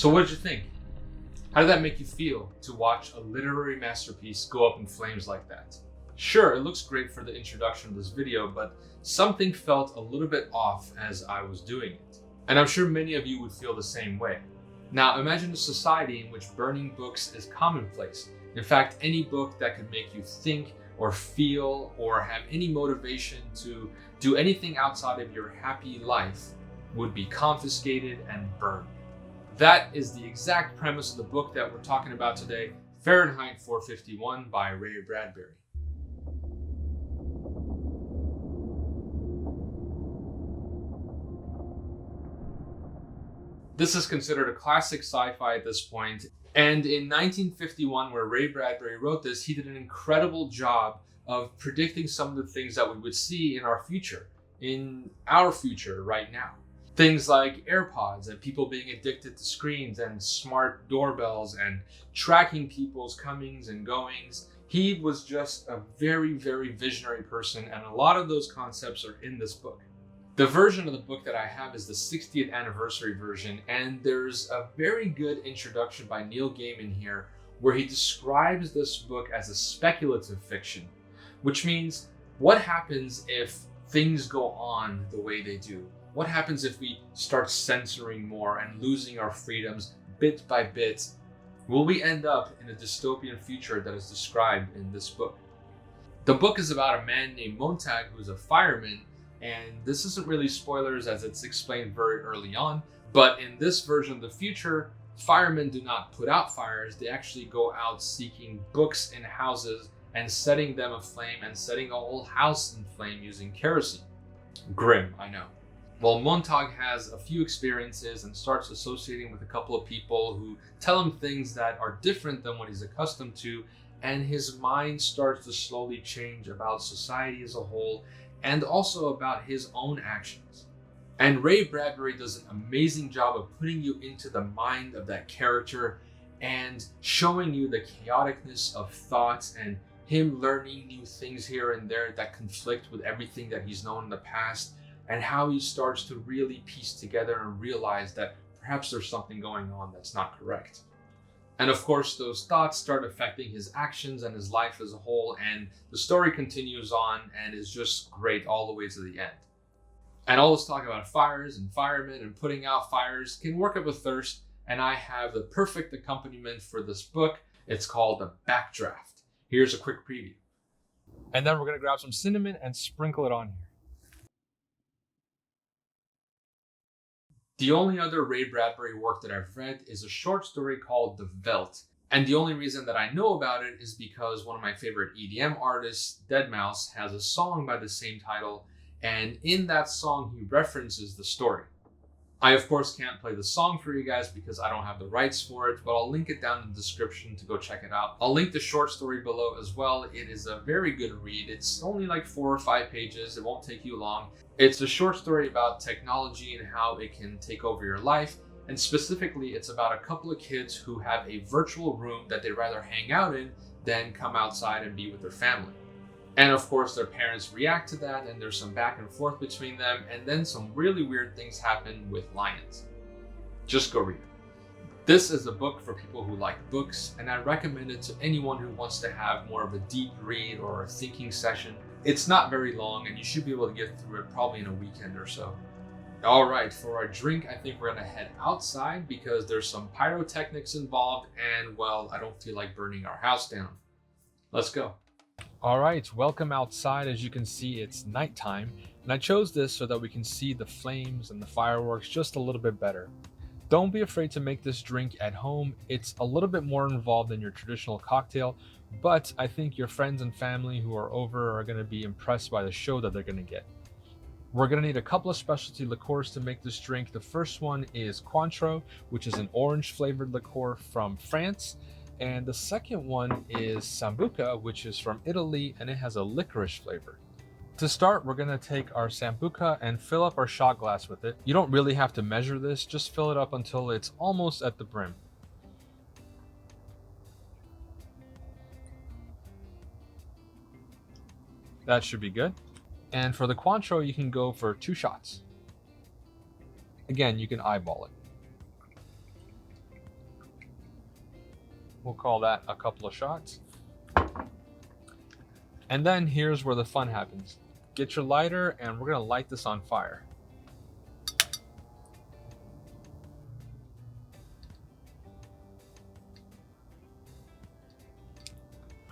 So what did you think? How did that make you feel to watch a literary masterpiece go up in flames like that? Sure, it looks great for the introduction of this video, but something felt a little bit off as I was doing it. And I'm sure many of you would feel the same way. Now, imagine a society in which burning books is commonplace. In fact, any book that could make you think or feel or have any motivation to do anything outside of your happy life would be confiscated and burned. That is the exact premise of the book that we're talking about today, Fahrenheit 451 by Ray Bradbury. This is considered a classic sci-fi at this point, and in 1951, where Ray Bradbury wrote this, he did an incredible job of predicting some of the things that we would see in our future right now. Things like AirPods and people being addicted to screens and smart doorbells and tracking people's comings and goings. He was just a very, very visionary person, and a lot of those concepts are in this book. The version of the book that I have is the 60th anniversary version, and there's a very good introduction by Neil Gaiman here where he describes this book as a speculative fiction, which means what happens if things go on the way they do? What happens if we start censoring more and losing our freedoms bit by bit? Will we end up in a dystopian future that is described in this book? The book is about a man named Montag who's a fireman. And this isn't really spoilers as it's explained very early on, but in this version of the future, firemen do not put out fires. They actually go out seeking books in houses and setting them aflame and setting the whole house in flame using kerosene. Grim, I know. Well, Montag has a few experiences and starts associating with a couple of people who tell him things that are different than what he's accustomed to, and his mind starts to slowly change about society as a whole, and also about his own actions. And Ray Bradbury does an amazing job of putting you into the mind of that character and showing you the chaoticness of thoughts and him learning new things here and there that conflict with everything that he's known in the past, and how he starts to really piece together and realize that perhaps there's something going on that's not correct. And of course, those thoughts start affecting his actions and his life as a whole, and the story continues on and is just great all the way to the end. And all this talk about fires and firemen and putting out fires can work up a thirst, and I have the perfect accompaniment for this book. It's called the Backdraft. Here's a quick preview. And then we're gonna grab some cinnamon and sprinkle it on here. The only other Ray Bradbury work that I've read is a short story called The Veldt. And the only reason that I know about it is because one of my favorite EDM artists, deadmau5, has a song by the same title. And in that song, he references the story. I, of course, can't play the song for you guys because I don't have the rights for it, but I'll link it down in the description to go check it out. I'll link the short story below as well. It is a very good read. It's only like 4 or 5 pages. It won't take you long. It's a short story about technology and how it can take over your life. And specifically, it's about a couple of kids who have a virtual room that they'd rather hang out in than come outside and be with their family. And of course, their parents react to that, and there's some back and forth between them, and then some really weird things happen with lions. Just go read it. This is a book for people who like books, and I recommend it to anyone who wants to have more of a deep read or a thinking session. It's not very long, and you should be able to get through it probably in a weekend or so. All right, for our drink, I think we're gonna head outside because there's some pyrotechnics involved, and well, I don't feel like burning our house down. Let's go. All right, welcome outside. As you can see, it's nighttime, and I chose this so that we can see the flames and the fireworks just a little bit better. Don't be afraid to make this drink at home. It's a little bit more involved than your traditional cocktail, but I think your friends and family who are over are going to be impressed by the show that they're going to get. We're going to need a couple of specialty liqueurs to make this drink. The first one is Cointreau, which is an orange flavored liqueur from France. And the second one is Sambuca, which is from Italy, and it has a licorice flavor. To start, we're gonna take our Sambuca and fill up our shot glass with it. You don't really have to measure this, just fill it up until it's almost at the brim. That should be good. And for the Cointreau, you can go for 2 shots. Again, you can eyeball it. We'll call that a couple of shots. And then here's where the fun happens. Get your lighter and we're gonna light this on fire.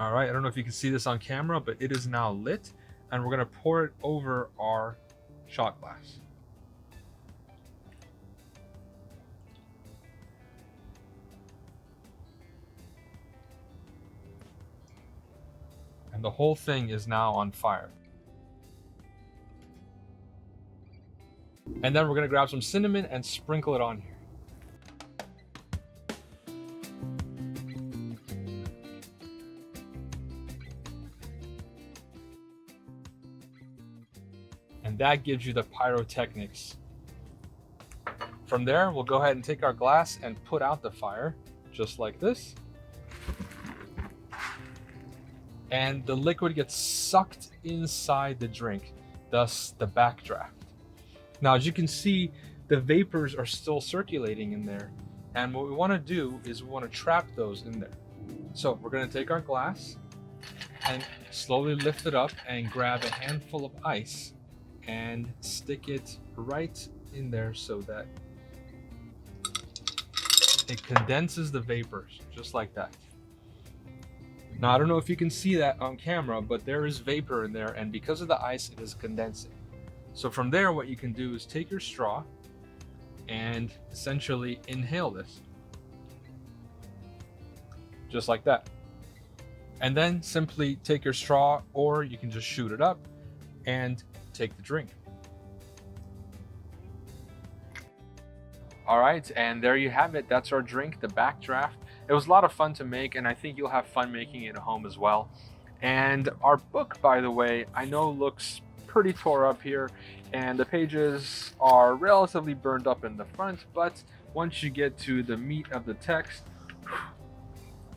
All right, I don't know if you can see this on camera, but it is now lit, and we're gonna pour it over our shot glass. And the whole thing is now on fire. And then we're gonna grab some cinnamon and sprinkle it on here. And that gives you the pyrotechnics. From there, we'll go ahead and take our glass and put out the fire, just like this. And the liquid gets sucked inside the drink, thus the backdraft. Now, as you can see, the vapors are still circulating in there. And what we want to do is we want to trap those in there. So we're going to take our glass and slowly lift it up and grab a handful of ice and stick it right in there so that it condenses the vapors, just like that. Now, I don't know if you can see that on camera, but there is vapor in there, and because of the ice, it is condensing. So from there, what you can do is take your straw and essentially inhale this. Just like that. And then simply take your straw, or you can just shoot it up and take the drink. All right, and there you have it. That's our drink, the Backdraft. It was a lot of fun to make, and I think you'll have fun making it at home as well. And our book, by the way, I know looks pretty tore up here, and the pages are relatively burned up in the front, but once you get to the meat of the text,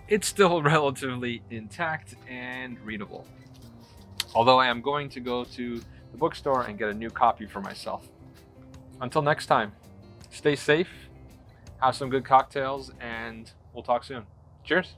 it's still relatively intact and readable. Although I am going to go to the bookstore and get a new copy for myself. Until next time, stay safe, have some good cocktails, and we'll talk soon. Cheers.